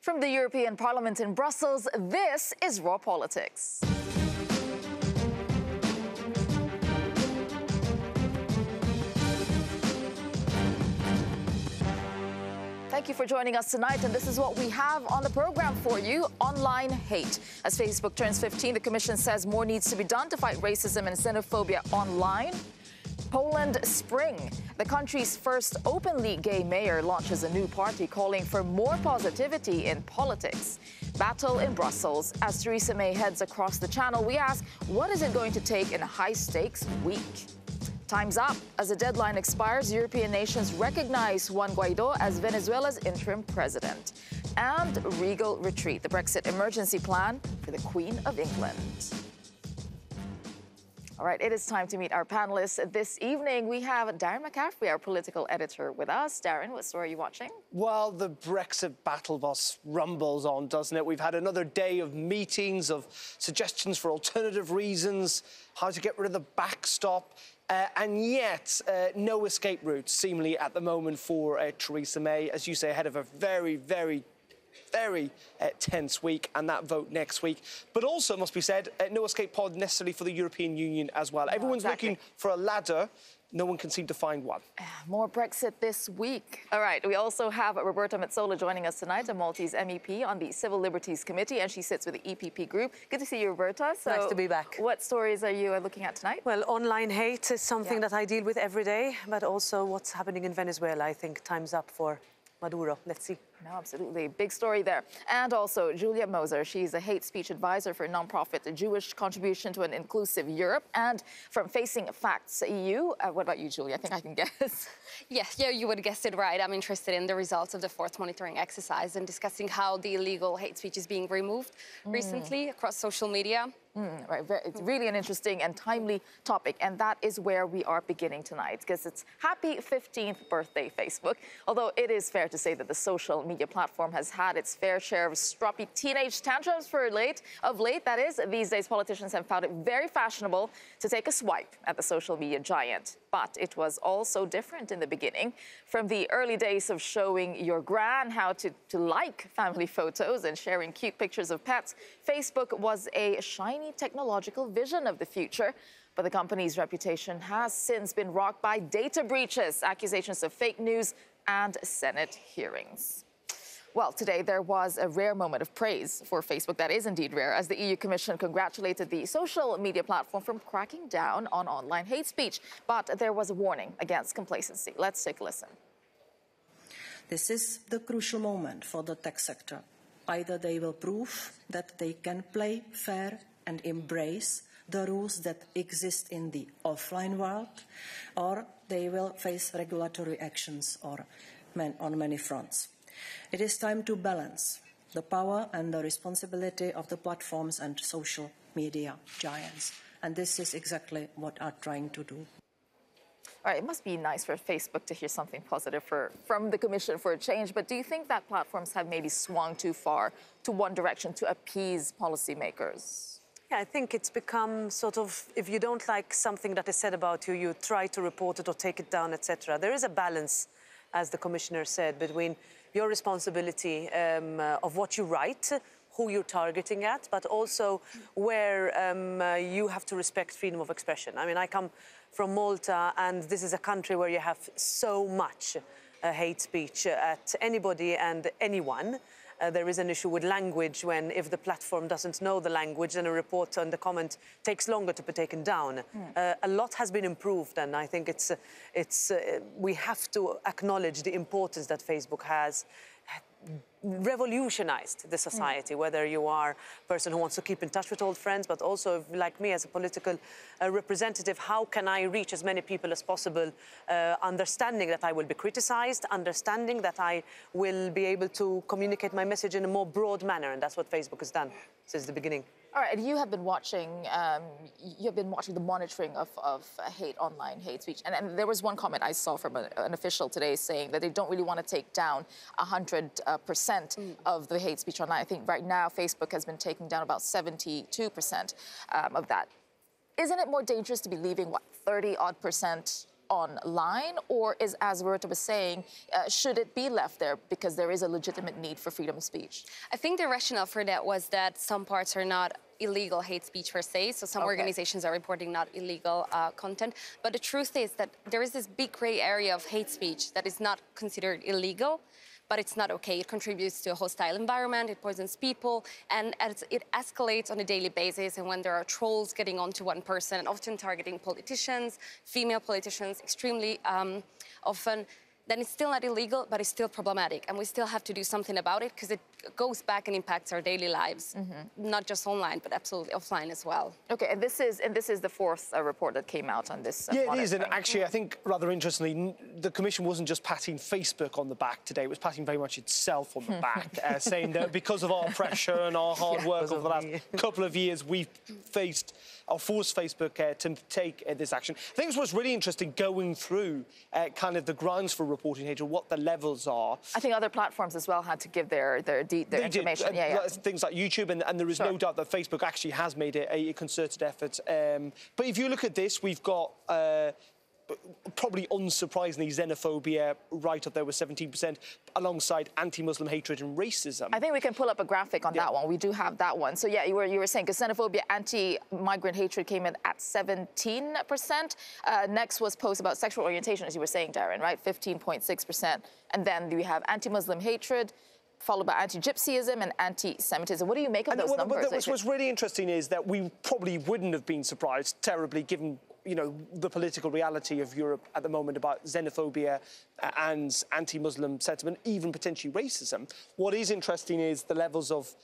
From the European Parliament in Brussels, this is Raw Politics. Thank you for joining us tonight, and this is what we have on the program for you. Online hate. As Facebook turns 15, the Commission says more needs to be done to fight racism and xenophobia online. Poland Spring. The country's first openly gay mayor launches a new party calling for more positivity in politics. Battle in Brussels. As Theresa May heads across the channel, we ask, what is it going to take in a high-stakes week? Time's up. As the deadline expires, European nations recognize Juan Guaido as Venezuela's interim president. And regal retreat, the Brexit emergency plan for the Queen of England. All right, it is time to meet our panelists. This evening, we have Darren McCaffrey, our political editor, with us. Darren, what story are you watching? Well, the Brexit battle bus rumbles on, doesn't it? We've had another day of meetings, of suggestions for alternative reasons, how to get rid of the backstop. And yet, no escape route, seemingly, at the moment for Theresa May, as you say, ahead of a very tense week and that vote next week. But also, must be said, no escape pod necessarily for the European Union as well. No, everyone's looking for a ladder. No one can seem to find one. More Brexit this week. All right, we also have Roberta Metsola joining us tonight, a Maltese MEP on the Civil Liberties Committee, and she sits with the EPP group. Good to see you, Roberta. So, nice to be back. What stories are you looking at tonight? Well, online hate is something that I deal with every day, but also what's happening in Venezuela. I think time's up for Maduro. Let's see. No, absolutely. Big story there. And also Julia Moser. She's a hate speech advisor for a nonprofit, a Jewish Contribution to an Inclusive Europe. And from Facing Facts EU, what about you, Julia? I think I can guess. Yes, yeah, you would have guessed it right. I'm interested in the results of the fourth monitoring exercise and discussing how the illegal hate speech is being removed recently across social media. Right, it's really an interesting and timely topic, and that is where we are beginning tonight, because it's happy 15th birthday, Facebook. Although it is fair to say that the social media platform has had its fair share of stroppy teenage tantrums of late. That is, these days politicians have found it very fashionable to take a swipe at the social media giant. But it was also different in the beginning. From the early days of showing your gran how to like family photos and sharing cute pictures of pets, Facebook was a shiny technological vision of the future. But the company's reputation has since been rocked by data breaches, accusations of fake news, and Senate hearings. Well, today there was a rare moment of praise for Facebook. That is indeed rare, as the EU Commission congratulated the social media platform from cracking down on online hate speech. But there was a warning against complacency. Let's take a listen. This is the crucial moment for the tech sector. Either they will prove that they can play fair and embrace the rules that exist in the offline world, or they will face regulatory actions on many fronts. It is time to balance the power and the responsibility of the platforms and social media giants. And this is exactly what we are trying to do. All right, it must be nice for Facebook to hear something positive from the Commission for a change, but do you think that platforms have maybe swung too far to one direction to appease policymakers? Yeah, I think it's become sort of, if you don't like something that is said about you, you try to report it or take it down, etc. There is a balance, as the Commissioner said, between your responsibility of what you write, who you're targeting at, but also where you have to respect freedom of expression. I mean, I come from Malta, and this is a country where you have so much hate speech at anybody and anyone. There is an issue with language when, if the platform doesn't know the language, then a report and the comment takes longer to be taken down. A lot has been improved, and I think we have to acknowledge the importance that Facebook has revolutionized the society, whether you are a person who wants to keep in touch with old friends, but also, like me, as a political representative, how can I reach as many people as possible, understanding that I will be criticized, understanding that I will be able to communicate my message in a more broad manner, and that's what Facebook has done since the beginning. All right, you have been watching. The monitoring of online hate speech, and there was one comment I saw from an official today saying that they don't really want to take down 100% of the hate speech online. I think right now Facebook has been taking down about 72% of that. Isn't it more dangerous to be leaving 30-odd% online, or is, as Roberta was saying, should it be left there because there is a legitimate need for freedom of speech? I think the rationale for that was that some parts are not illegal hate speech per se, so some organizations are reporting not illegal content. But the truth is that there is this big gray area of hate speech that is not considered illegal, but it's not okay. It contributes to a hostile environment, it poisons people, and it escalates on a daily basis. And when there are trolls getting onto one person, and often targeting politicians, female politicians, extremely often, then it's still not illegal, but it's still problematic. And we still have to do something about it because it goes back and impacts our daily lives, not just online, but absolutely offline as well. Okay, and this is the fourth report that came out on this. Yeah, it is, and actually, I think rather interestingly, the Commission wasn't just patting Facebook on the back today; it was patting very much itself on the back, saying that because of our pressure and our hard work over the last couple of years, we've faced or forced Facebook to take this action. I think it was really interesting going through kind of the grounds for reporting hatred, what the levels are. I think other platforms as well had to give their information. Things like YouTube, and there is no doubt that Facebook actually has made it a concerted effort. But if you look at this, we've got probably unsurprisingly xenophobia right up there with 17%, alongside anti-Muslim hatred and racism. I think we can pull up a graphic on that one. We do have that one. So yeah, you were saying because xenophobia, anti-migrant hatred came in at 17%. Next was posts about sexual orientation, as you were saying, Darren, right? 15.6%. And then we have anti-Muslim hatred, followed by anti-Gypsyism and anti-Semitism. What do you make of those numbers? What's really interesting is that we probably wouldn't have been surprised terribly, given the political reality of Europe at the moment about xenophobia and anti-Muslim sentiment, even potentially racism. What is interesting is the levels of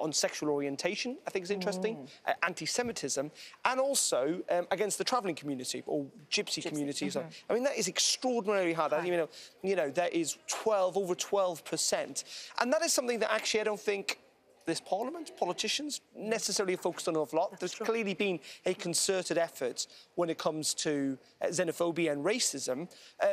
on sexual orientation, I think is interesting, anti-Semitism, and also against the travelling community or gypsy community. So, I mean, that is extraordinarily high. That is over 12%. And that is something that actually I don't think this Parliament, politicians, necessarily focused on an awful lot. There's clearly been a concerted effort when it comes to xenophobia and racism,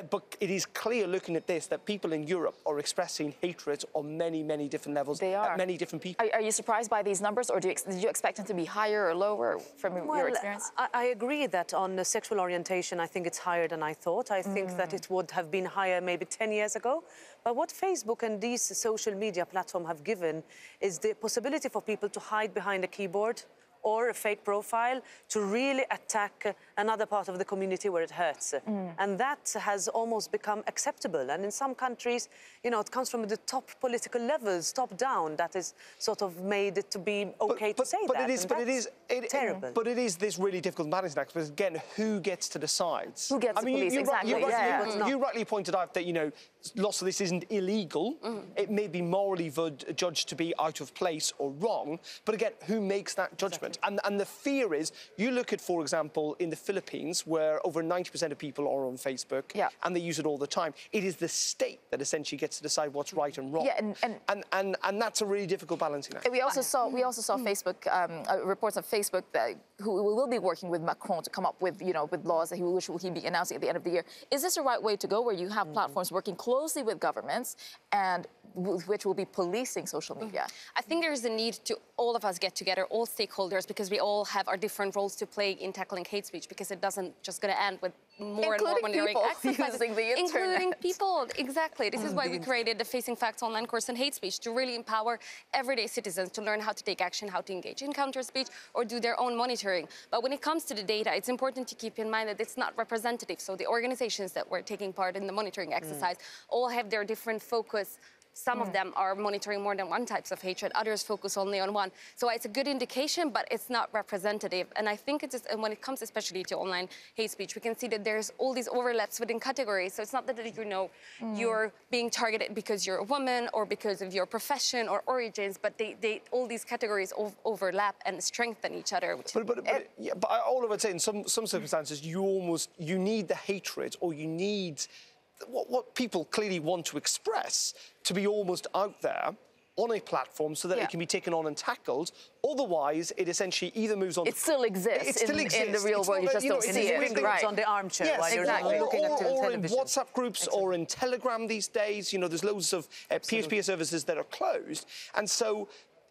but it is clear looking at this that people in Europe are expressing hatred on many, many different levels. They are. At many different people. Are you surprised by these numbers, or did you expect them to be higher or lower from your experience? I agree that on sexual orientation, I think it's higher than I thought. I think that it would have been higher maybe 10 years ago. But what Facebook and these social media platforms have given is the possibility for people to hide behind a keyboard or a fake profile to really attack another part of the community where it hurts. And that has almost become acceptable. And in some countries, it comes from the top political levels, top down, that is sort of made it to be okay to say that. Terrible. But it is this really difficult balancing act, because again, who gets to decide? Who gets to police, exactly. You rightly pointed out that, lots of this isn't illegal. It may be morally judged to be out of place or wrong, but again, who makes that judgment? And the fear is, you look at, for example, in the Philippines, where over 90% of people are on Facebook, and they use it all the time. It is the state that essentially gets to decide what's right and wrong. And that's a really difficult balancing act. We also saw Facebook reports of Facebook who will be working with Macron to come up with with laws that he'll be announcing at the end of the year. Is this the right way to go, where you have platforms working closely with governments and which will be policing social media? I think there is a need to all of us get together, all stakeholders, because we all have our different roles to play in tackling hate speech, because it doesn't just going to end with more and more monitoring exercises. Including people, exactly. This is why we created the Facing Facts online course on hate speech, to really empower everyday citizens to learn how to take action, how to engage in counter speech or do their own monitoring. But when it comes to the data, it's important to keep in mind that it's not representative. So the organizations that were taking part in the monitoring exercise all have their different focus. Some of them are monitoring more than one types of hatred, others focus only on one. So it's a good indication, but it's not representative. And I think and when it comes especially to online hate speech, we can see that there's all these overlaps within categories. So it's not that you're being targeted because you're a woman or because of your profession or origins, but all these categories overlap and strengthen each other. But all I would say, in some circumstances, you need the hatred, or you need what people clearly want to express to be almost out there on a platform so that it can be taken on and tackled. Otherwise, it essentially either moves on... It still exists, in the real world, you just don't see it. It's on the armchair while you're looking at television. Or in WhatsApp groups or in Telegram these days. There's loads of peer-to-peer services that are closed. And so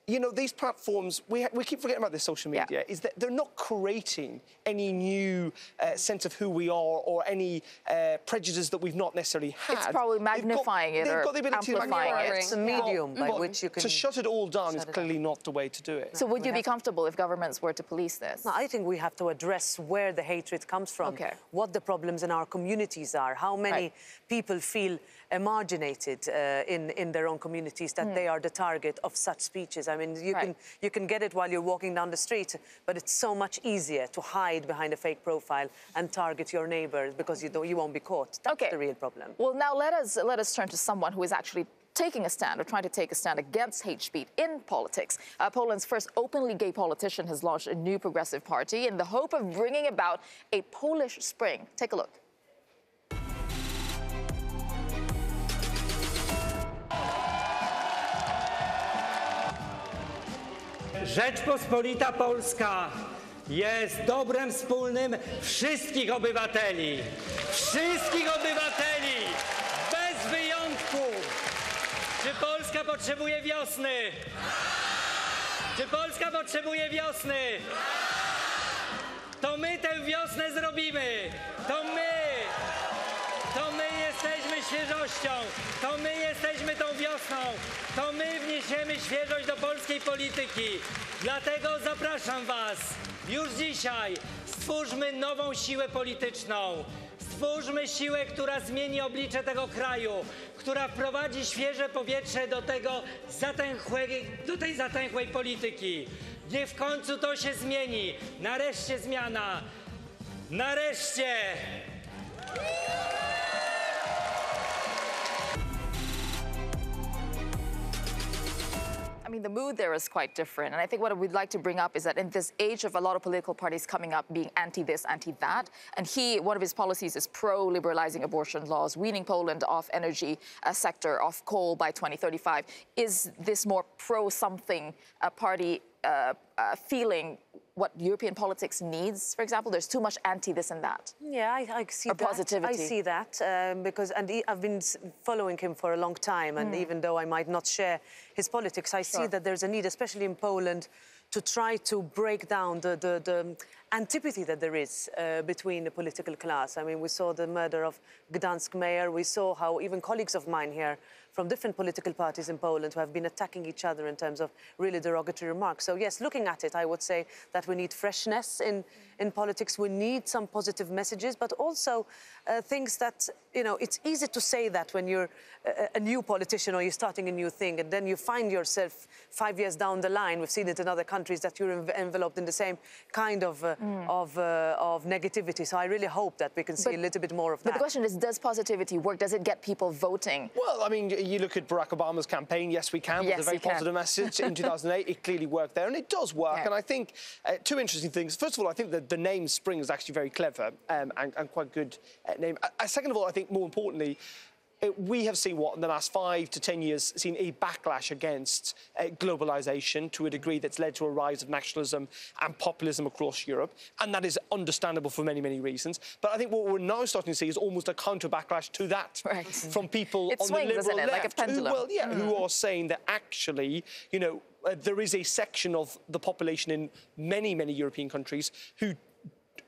you know, these platforms, we keep forgetting about this social media, is that they're not creating any new sense of who we are or any prejudice that we've not necessarily had. It's probably magnifying it or amplifying it. It's a medium by which you can... To shut it all down is clearly not the way to do it. So would you be comfortable if governments were to police this? No, I think we have to address where the hatred comes from, what the problems in our communities are, how many people feel marginated in their own communities, that they are the target of such speeches. I mean, you can get it while you're walking down the street, but it's so much easier to hide behind a fake profile and target your neighbors because you won't be caught. That's the real problem. Well, now let us turn to someone who is actually taking a stand or trying to take a stand against hate speech in politics. Poland's first openly gay politician has launched a new progressive party in the hope of bringing about a Polish spring. Take a look. Rzeczpospolita Polska jest dobrem wspólnym wszystkich obywateli. Wszystkich obywateli, bez wyjątku. Czy Polska potrzebuje wiosny? Czy Polska potrzebuje wiosny? To my tę wiosnę zrobimy. To my jesteśmy świeżością. To my jesteśmy tą wiosną. To my wniesiemy świeżość do polskiej polityki. Dlatego zapraszam was już dzisiaj. Stwórzmy nową siłę polityczną. Stwórzmy siłę, która zmieni oblicze tego kraju, która wprowadzi świeże powietrze do tej zatęchłej polityki. Niech w końcu to się zmieni. Nareszcie zmiana. Nareszcie! I mean, the mood there is quite different. And I think what we'd like to bring up is that in this age of a lot of political parties coming up being anti-this, anti-that, and one of his policies is pro-liberalizing abortion laws, weaning Poland off energy sector, off coal by 2035. Is this more pro-something party feeling what European politics needs, for example? There's too much anti-this and that. Yeah, I see that. Positivity. I see that because I've been following him for a long time, and even though I might not share his politics, I see that there's a need, especially in Poland, to try to break down the antipathy that there is between the political class. I mean, we saw the murder of Gdansk mayor. We saw how even colleagues of mine here from different political parties in Poland who have been attacking each other in terms of really derogatory remarks. So yes, looking at it, I would say that we need freshness in politics. We need some positive messages, but also things that, you know, it's easy to say that when you're a new politician or you're starting a new thing, and then you find yourself 5 years down the line, we've seen it in other countries, that you're enveloped in the same kind of negativity. So I really hope that we can see a little bit more of that. But the question is, does positivity work? Does it get people voting? Well, I mean, you look at Barack Obama's campaign, yes, we can, with a very positive message in 2008. It clearly worked there, and it does work. And I think two interesting things. First of all, I think that the name Spring is actually very clever and quite a good name. Second of all, I think more importantly, we have seen in the last 5 to 10 years, seen a backlash against globalisation to a degree that's led to a rise of nationalism and populism across Europe. And that is understandable for many, many reasons. But I think what we're now starting to see is almost a counter-backlash to that from people on the liberal left like a pendulum. who are saying that actually, you know, there is a section of the population in many, many European countries who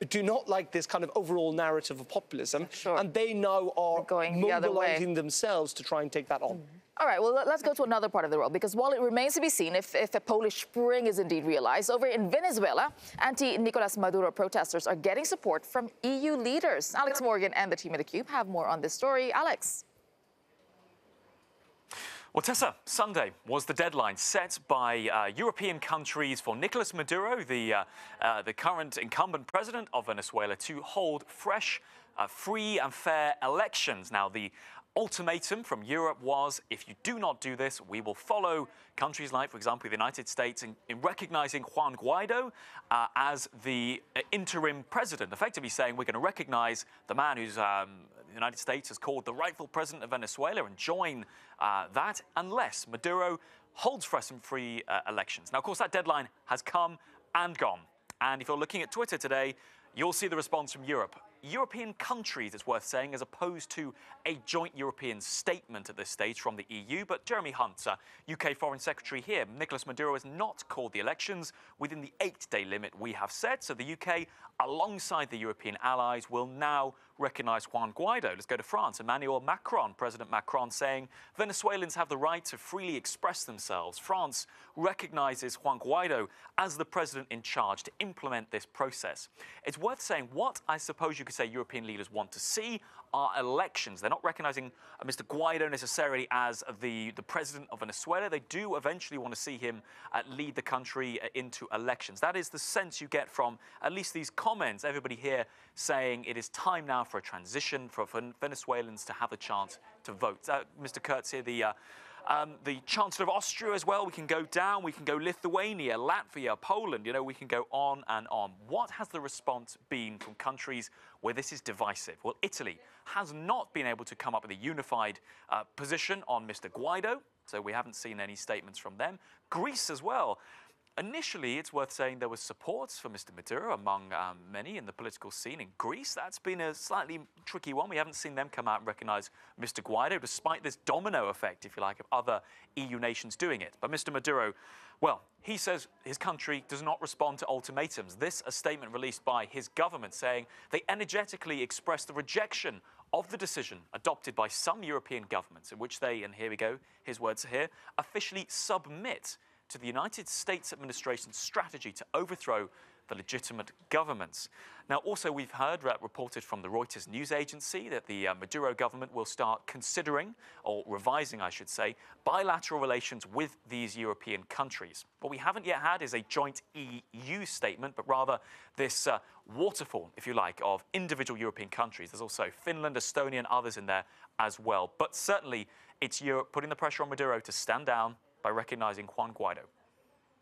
do not like this kind of overall narrative of populism, and they now are mobilising themselves to try and take that on. All right, well, let's go to another part of the world, because while it remains to be seen if a Polish Spring is indeed realized, over in Venezuela, anti-Nicolas Maduro protesters are getting support from EU leaders. Alex Morgan and the team at theCUBE have more on this story. Alex. Well, Tessa, Sunday was the deadline set by European countries for Nicolas Maduro, the current incumbent president of Venezuela, to hold fresh, free and fair elections. Now, the ultimatum from Europe was, if you do not do this, we will follow countries like, for example, the United States in recognizing Juan Guaido as the interim president, effectively saying we're going to recognize the man who's the United States has called the rightful president of Venezuela and join that unless Maduro holds fresh and free elections. Now, of course, that deadline has come and gone. And if you're looking at Twitter today, you'll see the response from Europe. European countries, it's worth saying, as opposed to a joint European statement at this stage from the EU. But Jeremy Hunt, UK Foreign Secretary here, Nicolas Maduro has not called the elections within the 8-day limit we have set. So the UK, alongside the European allies, will now recognise Juan Guaido. Let's go to France. Emmanuel Macron, President Macron, saying Venezuelans have the right to freely express themselves. France recognises Juan Guaido as the president in charge to implement this process. It's worth saying what I suppose you could say European leaders want to see are elections. They're not recognising Mr. Guaido necessarily as the president of Venezuela. They do eventually want to see him lead the country into elections. That is the sense you get from at least these comments. Everybody here saying it is time now for a transition, for Venezuelans to have a chance to vote. Mr. Kurtz here, the Chancellor of Austria as well. We can go down, we can go Lithuania, Latvia, Poland, you know, we can go on and on. What has the response been from countries where this is divisive? Well, Italy has not been able to come up with a unified position on Mr. Guaido, so we haven't seen any statements from them. Greece as well. Initially, it's worth saying there was support for Mr. Maduro among many in the political scene in Greece. That's been a slightly tricky one. We haven't seen them come out and recognise Mr. Guaido, despite this domino effect, if you like, of other EU nations doing it. But Mr. Maduro, well, he says his country does not respond to ultimatums. This, a statement released by his government saying they energetically expressed the rejection of the decision adopted by some European governments in which they, and here we go, his words are here, officially submit to the United States administration's strategy to overthrow the legitimate governments. Now, also, we've heard, reported from the Reuters news agency, that the Maduro government will start considering, or revising, I should say, bilateral relations with these European countries. What we haven't yet had is a joint EU statement, but rather this waterfall, if you like, of individual European countries. There's also Finland, Estonia, and others in there as well. But certainly, it's Europe putting the pressure on Maduro to stand down by recognising Juan Guaido.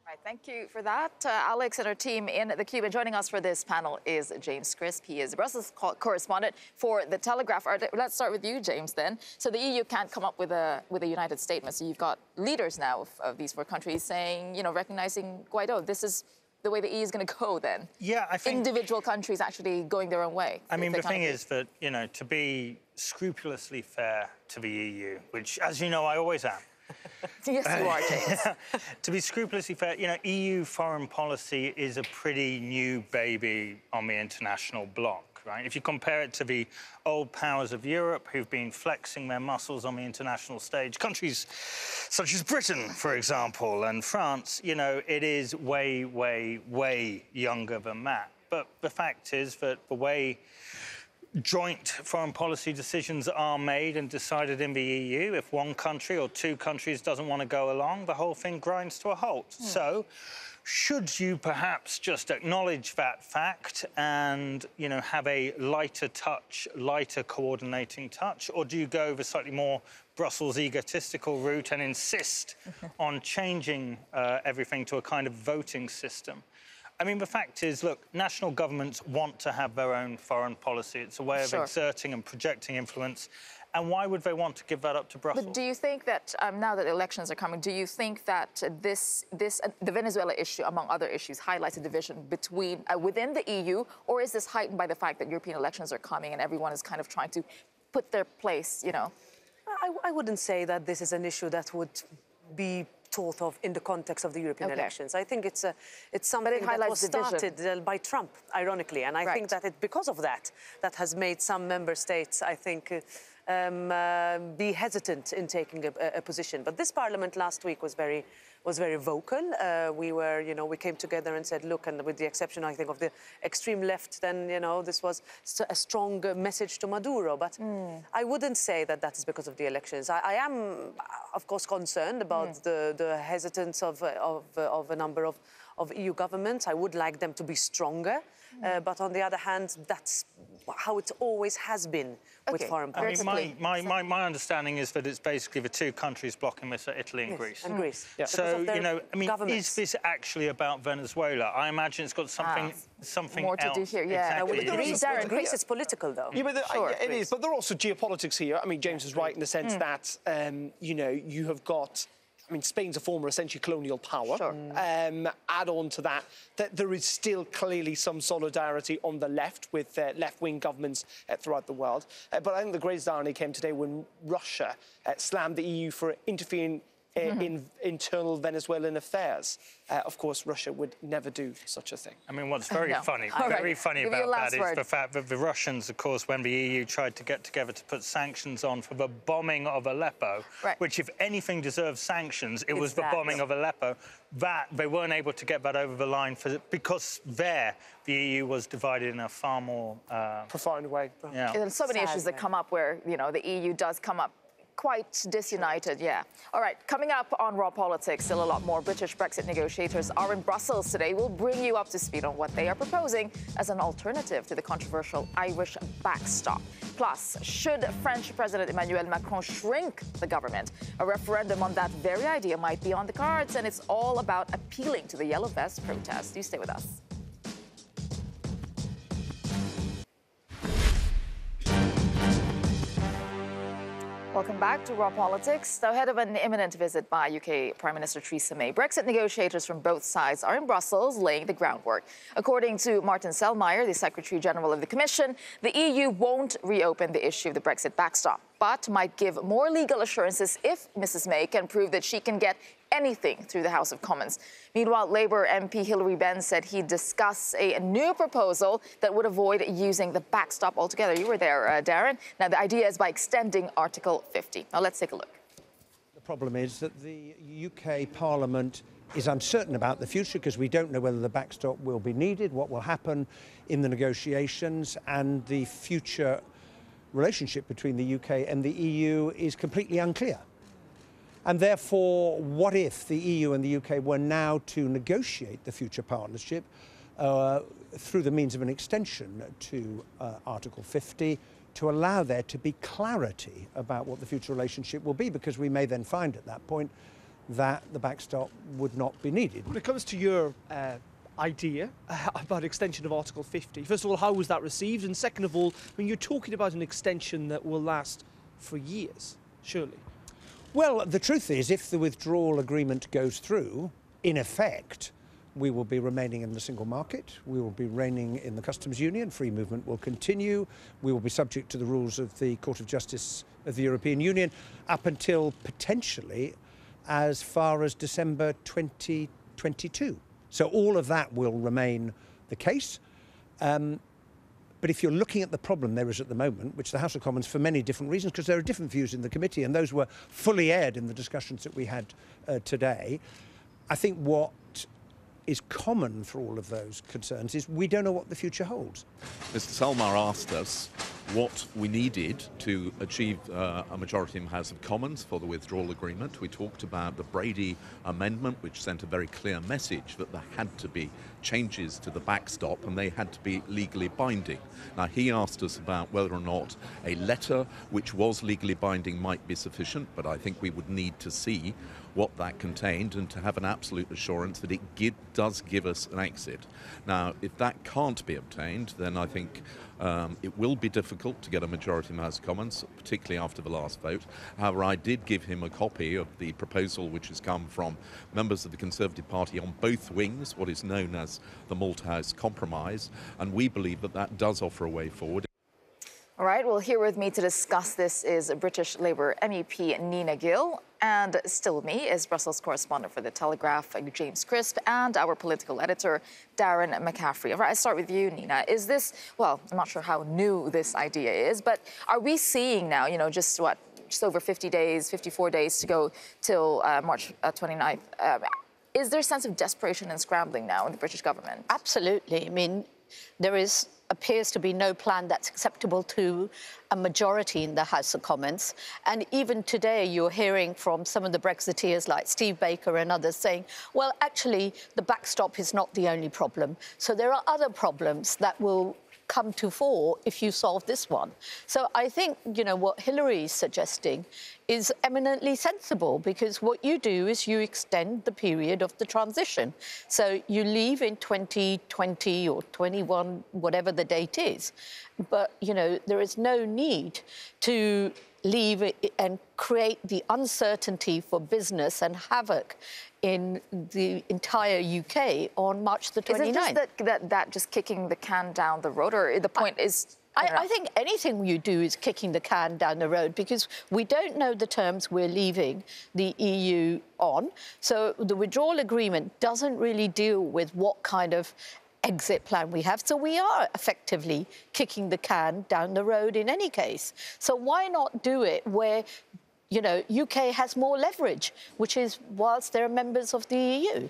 Right, thank you for that. Alex and our team in the Cube. And joining us for this panel is James Crisp. He is the Brussels correspondent for The Telegraph. Let's start with you, James, then. So the EU can't come up with a united statement. So you've got leaders now of these 4 countries saying, you know, recognising Guaido. This is the way the EU is going to go then. Yeah, I think individual countries actually going their own way. I mean, the thing is that, you know, to be scrupulously fair to the EU, which, as you know, I always am. Yes, you are, James. To be scrupulously fair, you know, EU foreign policy is a pretty new baby on the international bloc, right? If you compare it to the old powers of Europe who've been flexing their muscles on the international stage, countries such as Britain, for example, and France, you know, it is way, way, way younger than that. But the fact is that the way joint foreign policy decisions are made and decided in the EU, if one country or 2 countries doesn't want to go along, the whole thing grinds to a halt. So should you perhaps just acknowledge that fact and, you know, have a lighter touch, lighter coordinating touch, or do you go the slightly more Brussels egotistical route and insist on changing everything to a kind of voting system? I mean, the fact is, look, national governments want to have their own foreign policy. It's a way of exerting and projecting influence. And why would they want to give that up to Brussels? But do you think that, now that elections are coming, do you think that the Venezuela issue, among other issues, highlights a division between, within the EU, or is this heightened by the fact that European elections are coming and everyone is kind of trying to put their place, you know? I wouldn't say that this is an issue that would be thought of in the context of the European elections. I think it's something that was started by Trump, ironically, and I think that because of that has made some member states, I think, be hesitant in taking a position. But this Parliament last week was very vocal. We came together and said, look, and with the exception, I think, of the extreme left, then, you know, this was a strong message to Maduro. But I wouldn't say that is because of the elections. I am, of course, concerned about the hesitance of a number of EU governments. I would like them to be stronger. But on the other hand, that's how it always has been with foreign policy. I mean, my understanding is that it's basically the 2 countries blocking this are Italy and Greece. And Greece. Yeah. So, you know, I mean, is this actually about Venezuela? I imagine it's got something more to do here, yeah. Exactly. Greece is political, though. Yeah, but it is. But there are also geopolitics here. I mean, James is right in the sense that, you know, you have got I mean, Spain's a former essentially colonial power. Sure. Add on to that there is still clearly some solidarity on the left with left-wing governments throughout the world. But I think the greatest irony came today when Russia slammed the EU for interfering in internal Venezuelan affairs. Of course, Russia would never do such a thing. I mean, what's very funny Give about that is the fact that the Russians, of course, when the EU tried to get together to put sanctions on for the bombing of Aleppo, which, if anything deserves sanctions, it was the bombing of Aleppo, that they weren't able to get that over the line because the EU was divided in a far more profound way. Yeah. There's so many issues that come up where, you know, the EU does come up quite disunited, yeah. All right, coming up on Raw Politics, still a lot more. British Brexit negotiators are in Brussels today. We'll bring you up to speed on what they are proposing as an alternative to the controversial Irish backstop. Plus, should French President Emmanuel Macron shrink the government? A referendum on that very idea might be on the cards, and it's all about appealing to the Yellow Vest protest. You stay with us. Welcome back to Raw Politics. Now, ahead of an imminent visit by UK Prime Minister Theresa May, Brexit negotiators from both sides are in Brussels laying the groundwork. According to Martin Selmayr, the Secretary-General of the Commission, the EU won't reopen the issue of the Brexit backstop, but might give more legal assurances if Mrs May can prove that she can get anything through the House of Commons. Meanwhile, Labour MP Hilary Benn said he'd discuss a new proposal that would avoid using the backstop altogether. You were there, Darren. Now, the idea is by extending Article 50. Now, let's take a look. The problem is that the UK Parliament is uncertain about the future because we don't know whether the backstop will be needed, what will happen in the negotiations, and the future relationship between the UK and the EU is completely unclear. And therefore, what if the EU and the UK were now to negotiate the future partnership through the means of an extension to Article 50 to allow there to be clarity about what the future relationship will be, because we may then find at that point that the backstop would not be needed. When it comes to your idea about extension of Article 50, first of all, how was that received? And second of all, when you're talking about an extension that will last for years, surely. Well, the truth is, if the withdrawal agreement goes through, in effect, we will be remaining in the single market, we will be remaining in the customs union, free movement will continue, we will be subject to the rules of the Court of Justice of the European Union up until potentially as far as December 2022. So all of that will remain the case. But if you're looking at the problem there is at the moment, which the House of Commons, for many different reasons, because there are different views in the committee, and those were fully aired in the discussions that we had today, I think what is common for all of those concerns is we don't know what the future holds. Mr. Selmayr asked us what we needed to achieve a majority in the House of Commons for the withdrawal agreement. We talked about the Brady Amendment, which sent a very clear message that there had to be changes to the backstop and they had to be legally binding. Now, he asked us about whether or not a letter which was legally binding might be sufficient, but I think we would need to see what that contained and to have an absolute assurance that it does give us an exit. Now, if that can't be obtained, then I think it will be difficult to get a majority in the House of Commons, particularly after the last vote. However, I did give him a copy of the proposal which has come from members of the Conservative Party on both wings, what is known as the Malthouse Compromise, and we believe that that does offer a way forward. All right, well, here with me to discuss this is British Labour MEP Nina Gill, and still with me is Brussels correspondent for The Telegraph, James Crisp, and our political editor, Darren McCaffrey. All right, I'll start with you, Nina. Is this, well, I'm not sure how new this idea is, but are we seeing now, you know, just over 50 days, 54 days to go till March 29th, is there a sense of desperation and scrambling now in the British government? Absolutely. I mean, there appears to be no plan that's acceptable to a majority in the House of Commons. And even today, you're hearing from some of the Brexiteers like Steve Baker and others saying, well, actually, the backstop is not the only problem. So there are other problems that will come to fore if you solve this one. So I think, you know, what Hillary is suggesting is eminently sensible, because what you do is you extend the period of the transition. So you leave in 2020 or 21, whatever the date is. But, you know, there is no need to leave and create the uncertainty for business and havoc in the entire UK on March the 29th. Is it just that just kicking the can down the road, or the point is... I think anything you do is kicking the can down the road, because we don't know the terms we're leaving the EU on. So the withdrawal agreement doesn't really deal with what kind of exit plan we have. So we are effectively kicking the can down the road in any case. So why not do it where, you know, UK has more leverage, which is whilst they're members of the EU?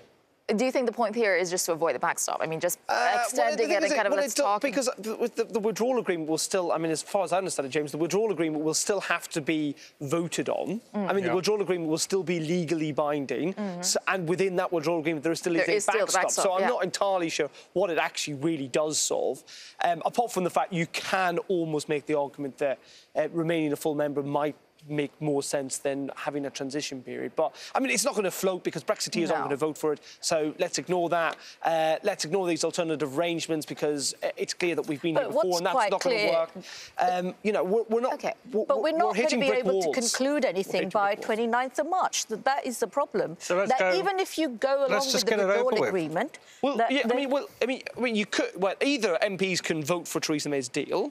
Do you think the point here is just to avoid the backstop? I mean, just extending it and kind of let's talk? Because the withdrawal agreement will still, I mean, as far as I understand it, James, the withdrawal agreement will still have to be voted on. I mean, the withdrawal agreement will still be legally binding. So, and within that withdrawal agreement, there still is a backstop. So I'm not entirely sure what it actually really does solve. Apart from the fact you can almost make the argument that remaining a full member might make more sense than having a transition period. But, I mean, it's not going to float because Brexiteers aren't going to vote for it. So let's ignore that. Let's ignore these alternative arrangements because it's clear that we've been here before and that's not going to work. You know, we're not... OK, but we're not going to be able to conclude anything by 29th of March. That is the problem. So let's go, even if you go along with the withdrawal agreement... Well, I mean, you could... Well, either MPs can vote for Theresa May's deal,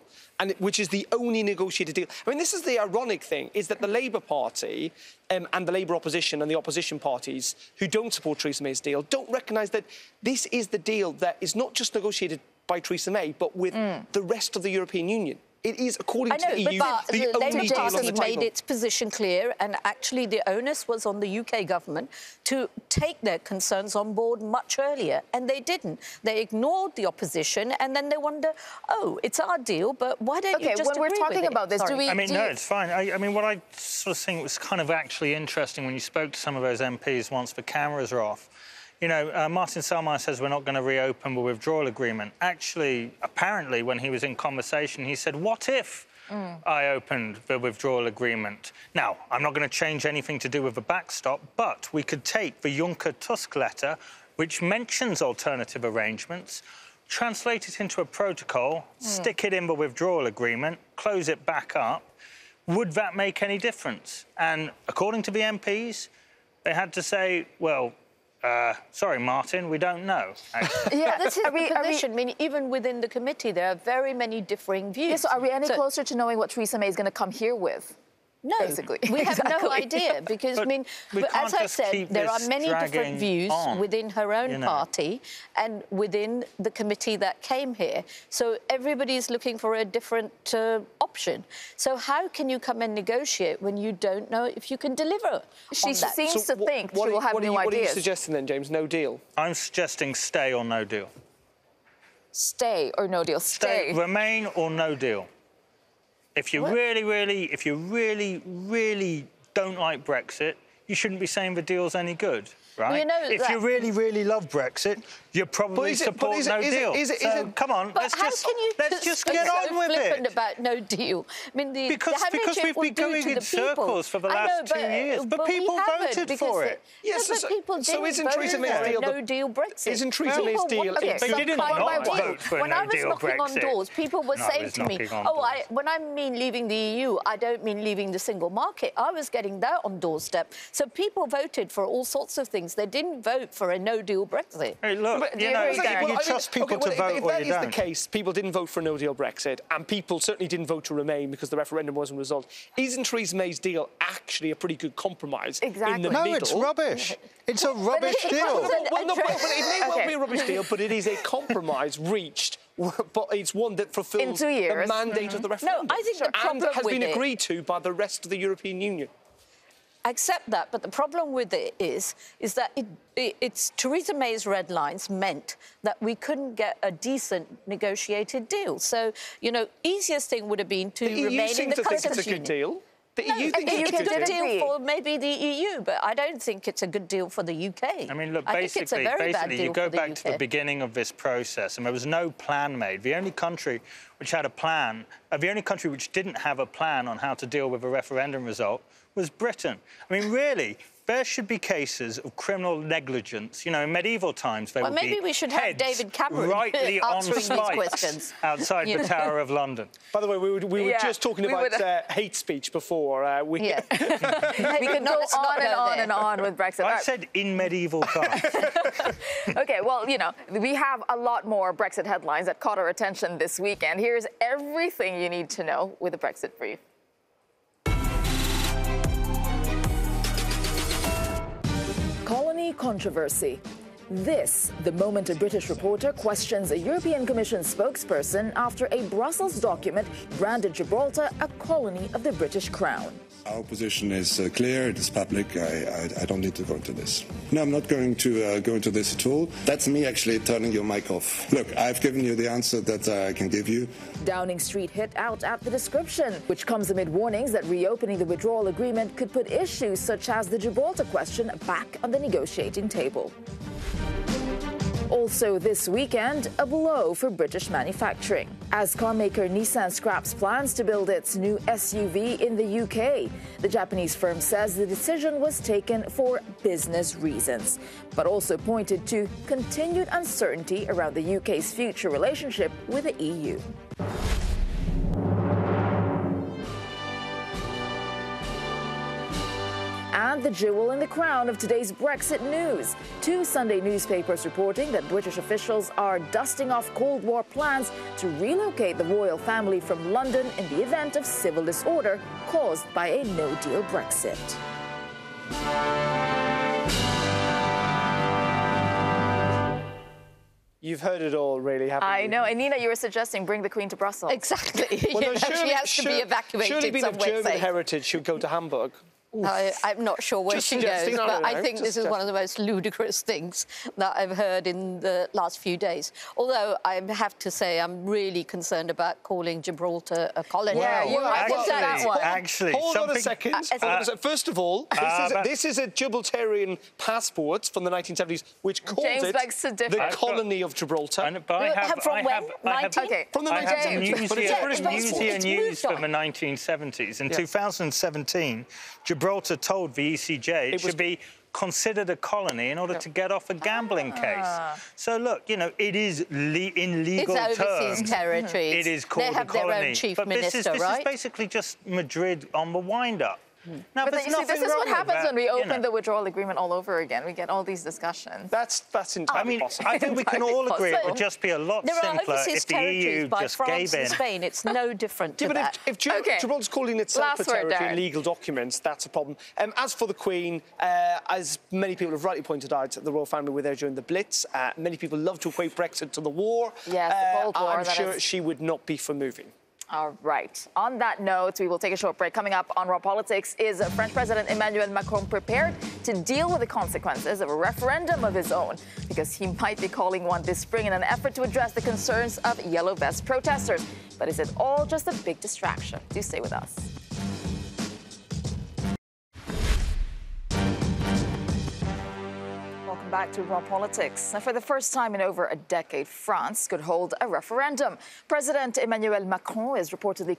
which is the only negotiated deal. I mean, this is the ironic thing, is that the Labour Party and the Labour opposition and the opposition parties who don't support Theresa May's deal don't recognise that this is the deal that is not just negotiated by Theresa May, but with the rest of the European Union. It is, according to the EU, the only deal on the table. Made its position clear, and actually the onus was on the UK government to take their concerns on board much earlier, and they didn't. They ignored the opposition, and then they wonder, oh, it's our deal, but why don't you just when we're talking about this, I mean, no, it's fine. I mean, what I sort of think was kind of actually interesting when you spoke to some of those MPs once the cameras are off. You know, Martin Selmayr says we're not going to reopen the withdrawal agreement. Actually, apparently, when he was in conversation, he said, what if I opened the withdrawal agreement? Now, I'm not going to change anything to do with the backstop, but we could take the Juncker-Tusk letter, which mentions alternative arrangements, translate it into a protocol, stick it in the withdrawal agreement, close it back up. Would that make any difference? And according to the MPs, they had to say, well, sorry, Martin, we don't know. Yeah, this is the position. I mean, even within the committee, there are very many differing views. Yeah, so are we any closer to knowing what Theresa May is going to come here with? No, basically. We have no idea because, I mean, as I said, there are many different views within her own party and within the committee that came here. So everybody's looking for a different option. So how can you come and negotiate when you don't know if you can deliver She seems to think she will have new ideas. What are you suggesting then, James? No deal? I'm suggesting stay or no deal. Stay or no deal? Stay. Remain or no deal. If you really don't like Brexit, you shouldn't be saying the deal's any good, right? Well, you know if you really love Brexit, you probably support no deal. So come on, let's just get on with it. About no deal. I mean, because we've been going in circles for the last 2 years, but people voted for it. Yes, but people didn't vote for a no-deal Brexit. Isn't Theresa May's deal? They didn't not vote for a no-deal Brexit. When I was knocking on doors, people were saying to me, "Oh, when I mean leaving the EU, I don't mean leaving the single market." I was getting that on doorstep. So people voted for all sorts of things. They didn't vote for a no-deal Brexit. Hey, look, you trust people to vote or you don't. If that is the case, people didn't vote for a no-deal Brexit, and people certainly didn't vote to remain because the referendum wasn't resolved. Isn't Theresa May's deal actually a pretty good compromise in the middle? No, it's rubbish. It's a rubbish deal. Well, it may well be a rubbish deal, but it is a compromise reached. But it's one that fulfills the mandate of the referendum. No, I think the problem and has been with agreed to by the rest of the European Union. I accept that, but the problem with it is that it's Theresa May's red lines meant that we couldn't get a decent negotiated deal. So, you know, easiest thing would have been to remain in the customs union. It's a good deal. The EU thinks it's a good deal for maybe the EU, but I don't think it's a good deal for the UK. I mean, look, basically you go back to the beginning of this process, and there was no plan made. The only country which had a plan, the only country which didn't have a plan on how to deal with a referendum result was Britain. I mean, really, there should be cases of criminal negligence. You know, in medieval times, they would be maybe we should have David Cameron rightly on answering these spikes questions outside the Tower of London. By the way, we were just talking about hate speech before. We could go on and on and on with Brexit. I said in medieval times. OK, well, you know, we have a lot more Brexit headlines that caught our attention this weekend. Here's everything you need to know with a Brexit brief. Colony controversy. This, the moment a British reporter questions a European Commission spokesperson after a Brussels document branded Gibraltar a colony of the British Crown. Our position is clear, it is public, I don't need to go into this. No, I'm not going to go into this at all. That's me actually turning your mic off. Look, I've given you the answer that I can give you. Downing Street hit out at the description, which comes amid warnings that reopening the withdrawal agreement could put issues such as the Gibraltar question back on the negotiating table. Also this weekend, a blow for British manufacturing, as carmaker Nissan scraps plans to build its new SUV in the UK. The Japanese firm says the decision was taken for business reasons, but also pointed to continued uncertainty around the UK's future relationship with the EU. And the jewel in the crown of today's Brexit news. Two Sunday newspapers reporting that British officials are dusting off Cold War plans to relocate the royal family from London in the event of civil disorder caused by a no-deal Brexit. You've heard it all, really, haven't you? I know. And Nina, you were suggesting bring the Queen to Brussels. Exactly. Well, she has to be evacuated surely being of German safe. heritage, she'd go to Hamburg. I'm not sure where she goes, but I think this is one of the most ludicrous things that I've heard in the last few days. Although I have to say I'm really concerned about calling Gibraltar a colony. Yeah, you might actually, that one. Actually, hold on a second. First of all, this is a Gibraltarian passport from the 1970s, which called James it the colony of Gibraltar. From the 1970s. But it's a British newsier passport. news from the 1970s. In 2017, Gibraltar told the ECJ it should be considered a colony in order to get off a gambling case. So, look, you know, it is in legal terms. It's overseas territory. It is called they have a colony. Their own chief but minister, this is basically just Madrid on the wind-up. Now, but you see, this is what happens when we open the withdrawal agreement all over again. We get all these discussions. That's entirely possible. I think we can all agree it would just be a lot simpler if the EU just gave in. And Spain, it's no different to that. If Gibraltar's calling itself a territory in legal documents, that's a problem. As for the Queen, as many people have rightly pointed out, the royal family were there during the Blitz. Many people love to equate Brexit to the war. Yes, the Cold War. I'm sure she would not be for moving. All right. On that note, we will take a short break. Coming up on Raw Politics, is French President Emmanuel Macron prepared to deal with the consequences of a referendum of his own? Because he might be calling one this spring in an effort to address the concerns of Yellow Vest protesters. But is it all just a big distraction? Do stay with us. Welcome back to Raw Politics. Now, for the first time in over a decade, France could hold a referendum. President Emmanuel Macron is reportedly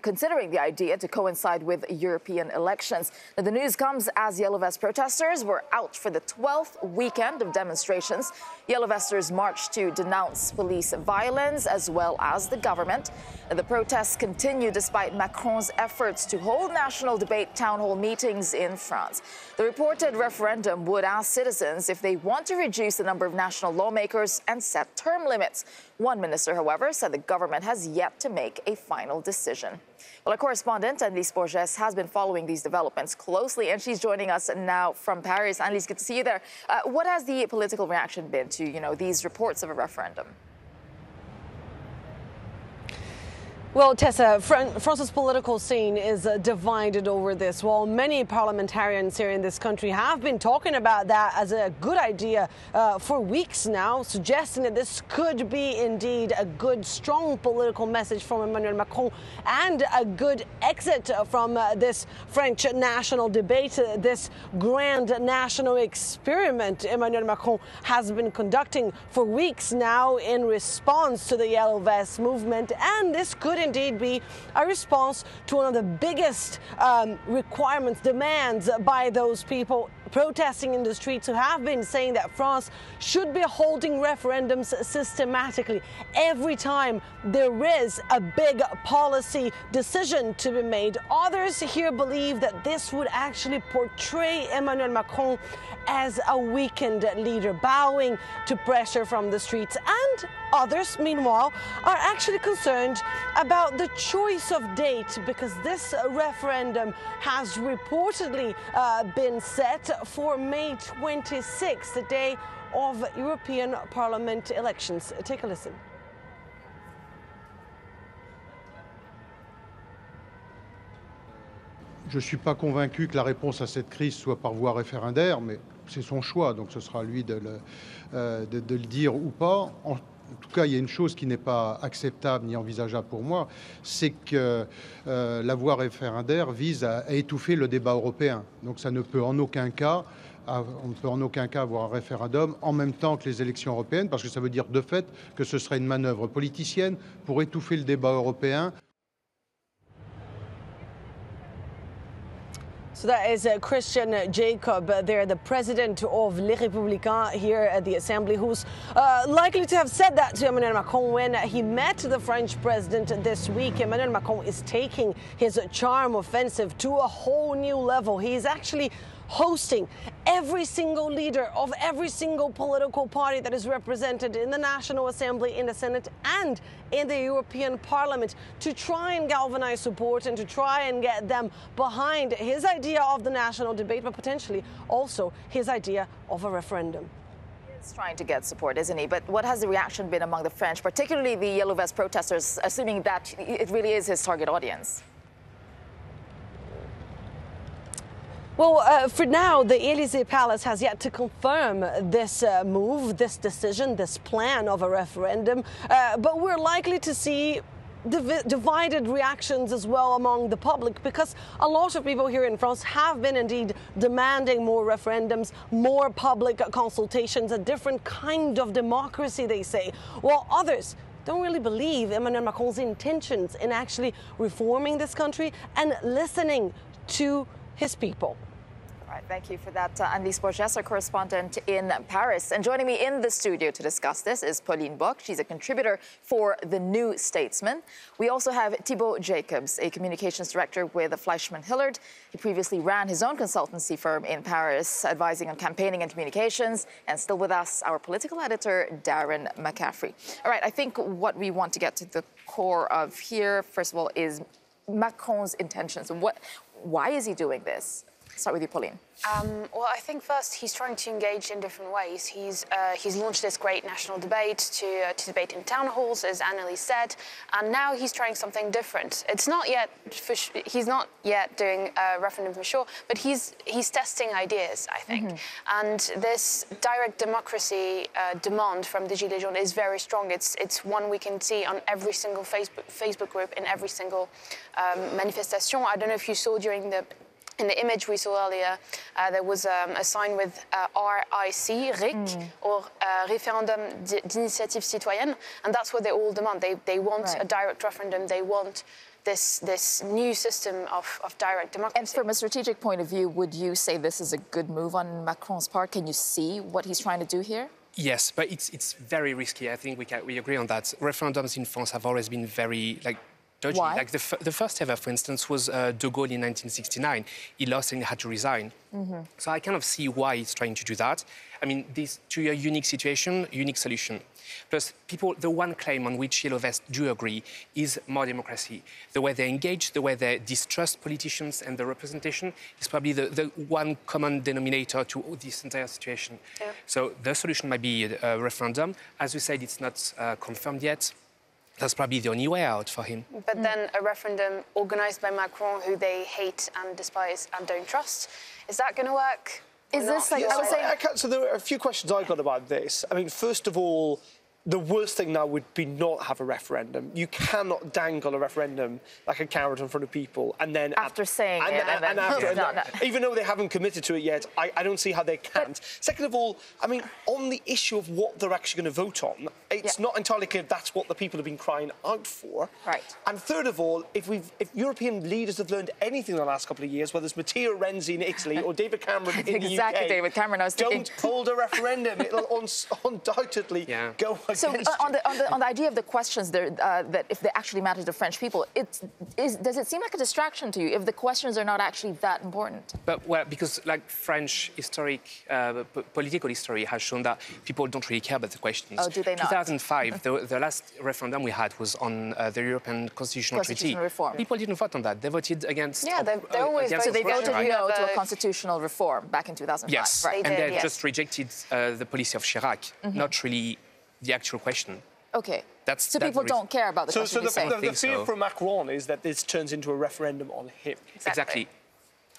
considering the idea to coincide with European elections. Now, the news comes as Yellow Vest protesters were out for the 12th weekend of demonstrations. Yellow Vesters marched to denounce police violence as well as the government. The protests continue despite Macron's efforts to hold national debate town hall meetings in France. The reported referendum would ask citizens if they want to reduce the number of national lawmakers and set term limits. One minister, however, said the government has yet to make a final decision. Well, our correspondent, Annelise Borges, has been following these developments closely, and she's joining us now from Paris. Annelise, good to see you there. What has the political reaction been to, these reports of a referendum? Well, Tessa, France's political scene is divided over this. While many parliamentarians here in this country have been talking about that as a good idea for weeks now, suggesting that this could be indeed a good, strong political message from Emmanuel Macron and a good exit from this French national debate, this grand national experiment Emmanuel Macron has been conducting for weeks now in response to the Yellow Vest movement. And this could indeed be a response to one of the biggest requirements, demands by those people protesting in the streets who have been saying that France should be holding referendums systematically every time there is a big policy decision to be made. Others here believe that this would actually portray Emmanuel Macron as a weakened leader, bowing to pressure from the streets. And others, meanwhile, are actually concerned about the choice of date, because this referendum has reportedly been set for May 26th, the day of European Parliament elections. Take a listen. Je ne suis pas convaincu que la réponse à cette crise soit par voie référendaire, mais c'est son choix, donc ce sera à lui de le dire ou pas. En tout cas, il y a une chose qui n'est pas acceptable ni envisageable pour moi, c'est que la voie référendaire vise à étouffer le débat européen. Donc ça ne peut en aucun cas, on ne peut en aucun cas avoir un référendum en même temps que les élections européennes, parce que ça veut dire de fait que ce serait une manœuvre politicienne pour étouffer le débat européen. So that is Christian Jacob there, the president of Les Républicains here at the Assembly, who's likely to have said that to Emmanuel Macron when he met the French president this week. Emmanuel Macron is taking his charm offensive to a whole new level. He is actually hosting every single leader of every single political party that is represented in the National Assembly, in the Senate and in the European Parliament, to try and galvanize support and to try and get them behind his idea of the national debate, but potentially also his idea of a referendum. He's trying to get support, isn't he? But what has the reaction been among the French, particularly the Yellow Vest protesters, assuming that it really is his target audience? Well, for now, the Élysée Palace has yet to confirm this move, this decision, this plan of a referendum. But we're likely to see divided reactions as well among the public, because a lot of people here in France have been indeed demanding more referendums, more public consultations, a different kind of democracy, they say, while others don't really believe Emmanuel Macron's intentions in actually reforming this country and listening to his people. All right, thank you for that, Annelise Borges, our correspondent in Paris. And joining me in the studio to discuss this is Pauline Bock. She's a contributor for The New Statesman. We also have Thibaut Jacobs, a communications director with Fleishman Hillard. He previously ran his own consultancy firm in Paris, advising on campaigning and communications. And still with us, our political editor, Darren McCaffrey. All right, I think what we want to get to the core of here, first of all, is Macron's intentions. Why is he doing this? Start with you, Pauline. Well, I think first he's trying to engage in different ways. He's launched this great national debate to debate in town halls, as Annelise said, and now he's trying something different. It's not yet he's not yet doing a referendum for sure, but he's testing ideas, I think. Mm-hmm. And this direct democracy demand from the Gilets jaunes is very strong. It's one we can see on every single Facebook group, in every single manifestation. I don't know if you saw in the image we saw earlier, there was a sign with RIC, or Referendum d'Initiative Citoyenne, and that's what they all demand. They want a direct referendum. They want this new system of direct democracy. And from a strategic point of view, would you say this is a good move on Macron's part? Can you see what he's trying to do here? Yes, but it's very risky. I think we agree on that. Referendums in France have always been very dodgy. Why? Like the first ever, for instance, was De Gaulle in 1969. He lost and he had to resign. Mm-hmm. So I kind of see why he's trying to do that. I mean, this to a unique situation, unique solution. Plus, the one claim on which Yellow Vests do agree is more democracy. The way they engage, the way they distrust politicians and the representation is probably the one common denominator to this entire situation. Yeah. So the solution might be a referendum. As we said, it's not confirmed yet. That's probably the only way out for him. But then a referendum organised by Macron, who they hate and despise and don't trust, is that going to work? Is this so there are a few questions I've got about this. I mean, first of all, the worst thing now would be not have a referendum. You cannot dangle a referendum like a carrot in front of people and then... After saying it, and then... Even though they haven't committed to it yet, I don't see how they can't. Second of all, I mean, on the issue of what they're actually going to vote on, it's not entirely clear that's what the people have been crying out for. Right. And third of all, if European leaders have learned anything in the last couple of years, whether it's Matteo Renzi in Italy or David Cameron in the UK... Exactly, David Cameron, I was thinking... Don't hold a referendum. It'll undoubtedly go against So on the idea of the questions there, that if they actually matter to the French people, does it seem like a distraction to you if the questions are not actually that important? But, well, because, like, French political history has shown that people don't really care about the questions. Oh, do they not? 2005, the last referendum we had was on the European Constitutional Treaty. Reform. People didn't vote on that. They voted against... Yeah, they always voted. So they voted no to a constitutional reform back in 2005. Yes, right. and they just rejected the policy of Chirac, not really the actual question. Okay. So people don't care about the question. So the fear for Macron is that this turns into a referendum on him. Exactly.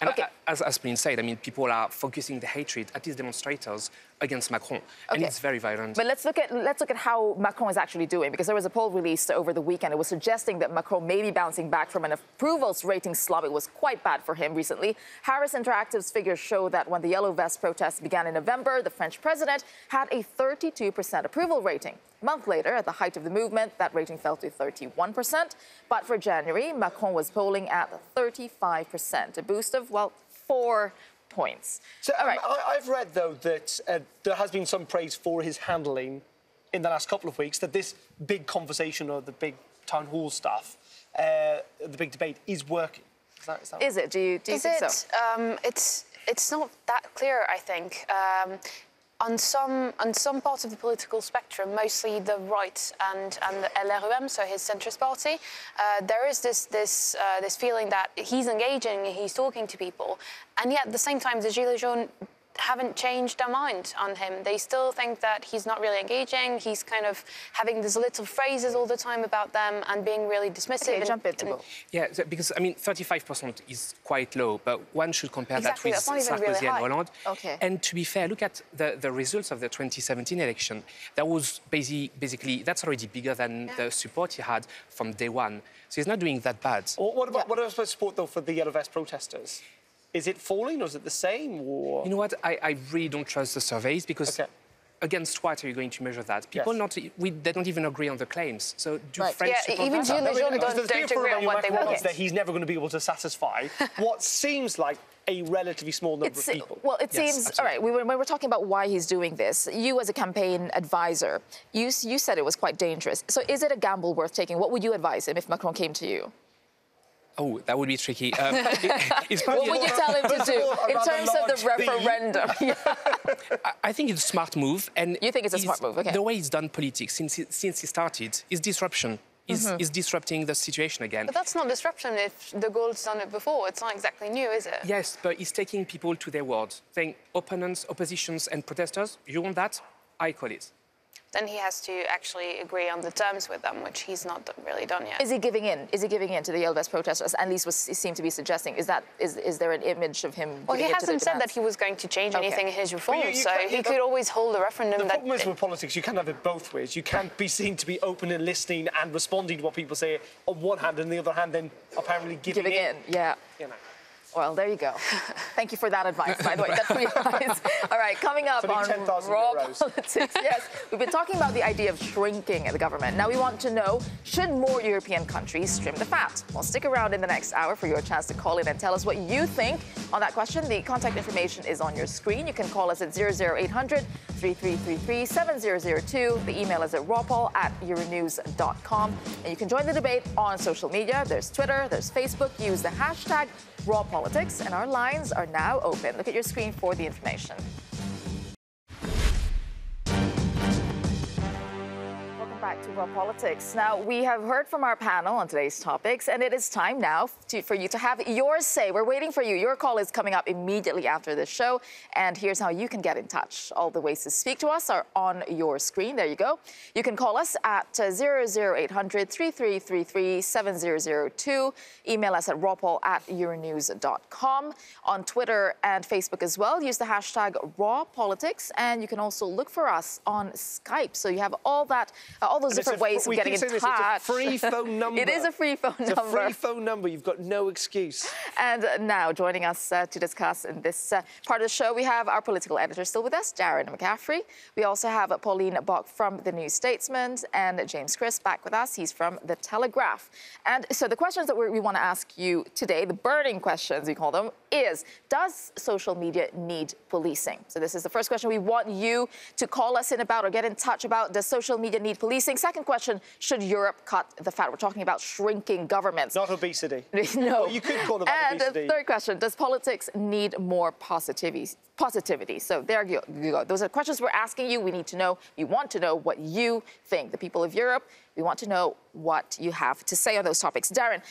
And as Pauline said, I mean, people are focusing the hatred at these demonstrators against Macron, and it's very violent. But let's look at how Macron is actually doing, because there was a poll released over the weekend. It was suggesting that Macron may be bouncing back from an approvals rating slump. It was quite bad for him recently. Harris Interactive's figures show that when the Yellow Vest protests began in November, the French president had a 32% approval rating. A month later, at the height of the movement, that rating fell to 31%. But for January, Macron was polling at 35%, a boost of, well, 4 points. So I've read, though, that there has been some praise for his handling in the last couple of weeks, that this big conversation or the big town hall stuff, the big debate, is working. Is it? Do you think so? It's not that clear, I think. On some parts of the political spectrum, mostly the right and the LREM, so his centrist party, there is this feeling that he's engaging, he's talking to people, and yet at the same time, the Gilets jaunes haven't changed their mind on him. They still think that he's not really engaging. He's kind of having these little phrases all the time about them and being really dismissive. Okay, jump into Yeah, because, I mean, 35% is quite low, but one should compare that with Sarkozy and Hollande. Okay. And to be fair, look at the results of the 2017 election. That was basically, that's already bigger than the support he had from day one. So he's not doing that bad. What about support, though, for the Yellow Vest protesters? Is it falling, or is it the same? Or... You know what? I really don't trust the surveys, because against what are you going to measure that? People they don't even agree on the claims. So do French support even Gilles Jaunes don't agree on what they want. That he's never going to be able to satisfy what seems like a relatively small number of people. Well, it seems... Absolutely. All right, when we're talking about why he's doing this, you as a campaign advisor, you said it was quite dangerous. So is it a gamble worth taking? What would you advise him if Macron came to you? Oh, that would be tricky. What would you tell him to do in terms of the referendum? I think it's a smart move. And you think it's a smart move, okay. The way he's done politics since he started is disruption. Is disrupting the situation again. But that's not disruption if de Gaulle's done it before. It's not exactly new, is it? Yes, but he's taking people to their word, saying opponents, oppositions and protesters, you want that? I call it. Then he has to actually agree on the terms with them, which he's not really done yet. Is he giving in? Is he giving in to the Yellow Vest protesters? At least he seemed to be suggesting. Is there an image of him? Well, he hasn't said that he was going to change anything in his reforms, so he could always hold a referendum. The problem is with politics, you can't have it both ways. You can't be seen to be open and listening and responding to what people say on one hand, and on the other hand, then apparently giving in. Yeah. You know. Well, there you go. Thank you for that advice, by the way. That's really nice. All right, coming up on Raw Politics. Yes, we've been talking about the idea of shrinking the government. Now we want to know, should more European countries trim the fat? Well, stick around in the next hour for your chance to call in and tell us what you think on that question. The contact information is on your screen. You can call us at 00800 3333 7002. The email is at rawpaul@euronews.com. And you can join the debate on social media. There's Twitter, there's Facebook. Use the hashtag Raw Politics, and our lines are now open. Look at your screen for the information. Welcome back back to Raw Politics. Now, we have heard from our panel on today's topics, and it is time now for you to have your say. We're waiting for you. Your call is coming up immediately after this show, and here's how you can get in touch. All the ways to speak to us are on your screen. There you go. You can call us at 00800 3333 7002. Email us at rawpoll@euronews.com. On Twitter and Facebook as well, use the hashtag #RawPolitics, and you can also look for us on Skype. So you have all those different ways of getting in touch. It's a free phone number. It is a free phone number. It's a free phone number. You've got no excuse. And now, joining us to discuss in this part of the show, we have our political editor still with us, Darren McCaffrey. We also have Pauline Bock from The New Statesman and James Crisp back with us. He's from The Telegraph. And so the questions that we want to ask you today, the burning questions we call them, is, does social media need policing? So this is the first question we want you to call us in about or get in touch about. Does social media need policing? Second question, should Europe cut the fat? We're talking about shrinking governments. Not obesity. No. Well, you could call them obesity. And the third question, does politics need more positivity? So there you go. Those are questions we're asking you. We need to know, we want to know what you think. The people of Europe, we want to know what you have to say on those topics. Darren,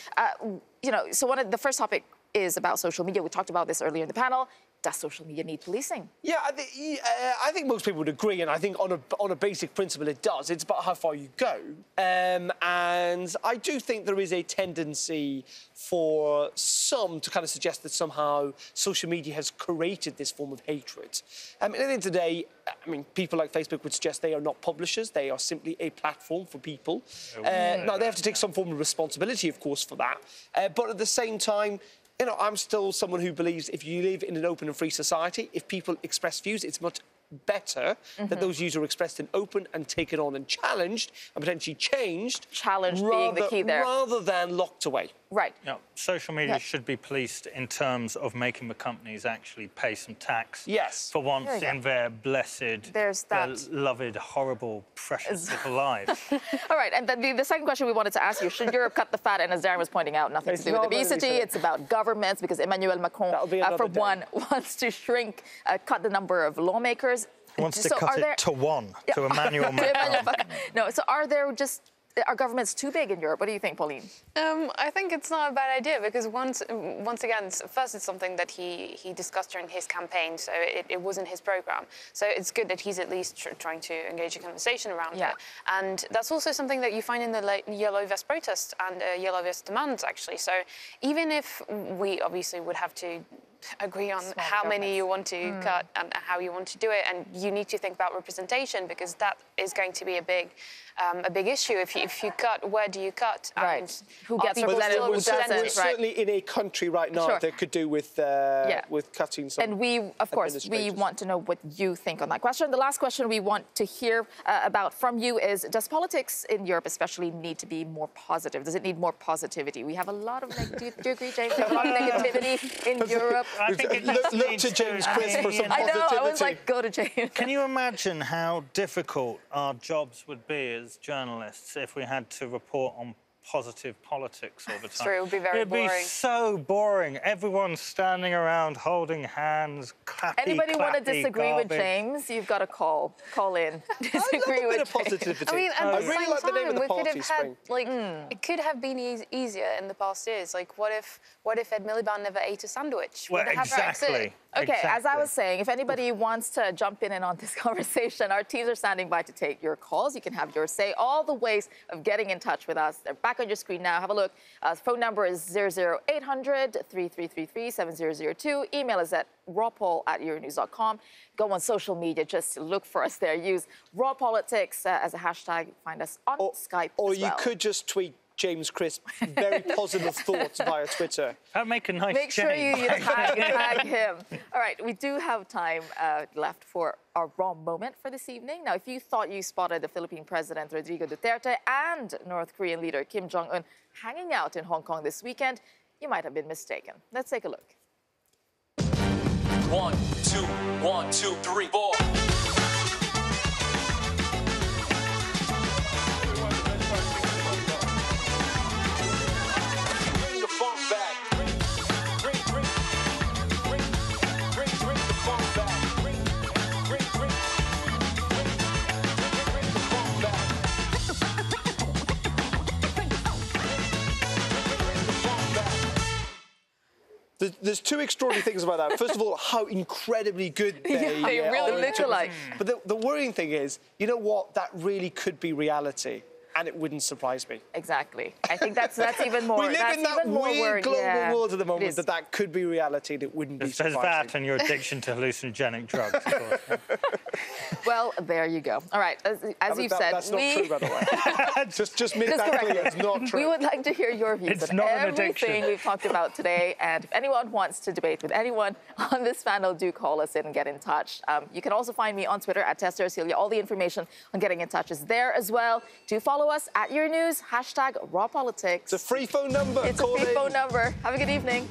so the first topic is about social media. We talked about this earlier in the panel. Does social media need policing? Yeah, I think most people would agree, and I think on a basic principle it does. It's about how far you go. And I do think there is a tendency for some to kind of suggest that somehow social media has created this form of hatred. At the end of the day, people like Facebook would suggest they are not publishers. They are simply a platform for people. Now, they have to take some form of responsibility, of course, for that. But at the same time, I'm still someone who believes if you live in an open and free society, if people express views, it's much better that those views are expressed and open and taken on and challenged and potentially changed. Challenged being the key there. Rather than locked away. Right. Social media should be policed in terms of making the companies actually pay some tax. Yes. For once in their blessed, beloved, horrible, precious little life. All right, and then the second question we wanted to ask you, should Europe cut the fat? And as Darren was pointing out, nothing to do with obesity. It's about governments, because Emmanuel Macron, for one, wants to cut the number of lawmakers. He wants to cut it to one, to Emmanuel Macron. No, so are governments too big in Europe? What do you think, Pauline? I think it's not a bad idea, because once again, first it's something that he discussed during his campaign, so it was in his programme. So it's good that he's at least trying to engage a conversation around it. And that's also something that you find in the Yellow Vest protests and Yellow Vest demands, actually. So even if we obviously would have to agree on how many you want to cut and how you want to do it, and you need to think about representation, because that is going to be a big issue. If you cut, where do you cut? Right. Who gets represented, who doesn't? Certainly in a country right now that could do with cutting some. And we want to know what you think on that question. The last question we want to hear about from you is, does politics in Europe especially need to be more positive? Does it need more positivity? We have a lot of do you agree, James? We have a lot of negativity in Europe. I think it look to James Crisp for some positivity. I know, I was like, go to James. Can you imagine how difficult our jobs would be as journalists if we had to report on positive politics all the time? It's true, it would be very boring. It'd be so boring. Everyone's standing around holding hands, clappy, Anybody want to clappy disagree garbage. with James? You've got to call in. Disagree with positivity. I mean, at the really same like the name of time, the we could party, have had, it could have been easier in the past years. Like, what if Ed Miliband never ate a sandwich? Well, Would it have Brexit? Okay, as I was saying, if anybody wants to jump in on this conversation, our teams are standing by to take your calls. You can have your say. All the ways of getting in touch with us, they're back on your screen now. Have a look. Phone number is 00800 3333 7002. Email is at rawpoll@euronews.com. Go on social media, just look for us there. Use Raw Politics as a hashtag. Find us on Skype Or as well. you could just tweet James Crisp very positive thoughts via Twitter. That'd make a nice Make sure you tag him. All right, we do have time left for our raw moment for this evening. Now, if you thought you spotted the Philippine President Rodrigo Duterte and North Korean leader Kim Jong-un hanging out in Hong Kong this weekend, you might have been mistaken. Let's take a look. 1, 2, 1, 2, 3, 4. There's two extraordinary things about that. First of all, how incredibly good they really look alike. But the worrying thing is, you know what? That really could be reality. And it wouldn't surprise me. Exactly. I think that's even more. We live in that weird global world at the moment that could be reality and it wouldn't be surprising. There's that and your addiction to hallucinogenic drugs, of course. Well, there you go. All right, as you've said, that's not true, by the way. just make that clear. It's not true. We would like to hear your views on everything we've talked about today. And if anyone wants to debate with anyone on this panel, do call us in and get in touch. You can also find me on Twitter at Tessa Arcelia. All the information on getting in touch is there as well. Do follow us at euronews, #RawPolitics. It's a free phone number. It's a free phone number. Have a good evening.